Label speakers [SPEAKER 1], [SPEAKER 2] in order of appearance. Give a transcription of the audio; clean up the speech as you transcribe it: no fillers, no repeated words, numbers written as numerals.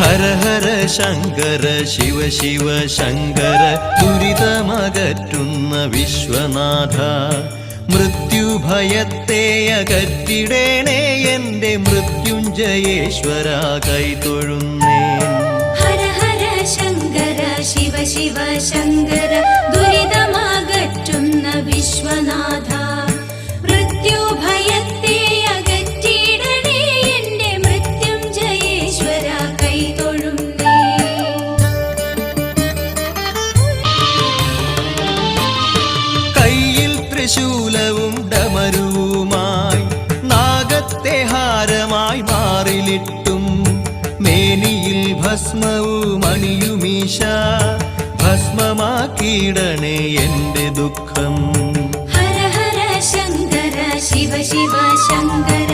[SPEAKER 1] ഹര ഹര ശങ്കര ശിവ ശിവ ശങ്കര ദുരിതമകറ്റുന്ന വിശ്വനാഥ മൃത്യുഭയത്തെ അകറ്റിടേണേ എൻ്റെ മൃത്യുഞ്ജയേശ്വര കൈതൊഴുന്നേൻ.
[SPEAKER 2] ഹര ഹര ശങ്കര ശിവ ശിവ ശങ്കര ദുരിതമകറ്റുന്ന വിശ്വനാഥ മൃത്യുഭയത്തെ അകറ്റിടണേ എൻ്റെ മൃത്യുഞ്ജയേശ്വര കൈതൊഴുന്നേ.
[SPEAKER 1] കയ്യിൽ ത്രിശൂലവും ഡമരുവുമായി നാഗത്തെ ഹാരമായി മാറിലിട്ടും മേനിയിൽ ഭസ്മവും അണിയുമീശ ഭസ്മമാക്കിയിടണേ എൻ്റെ ദുഃഖം.
[SPEAKER 2] ഹര ഹര ശങ്കര ശിവ ശിവ ശങ്കര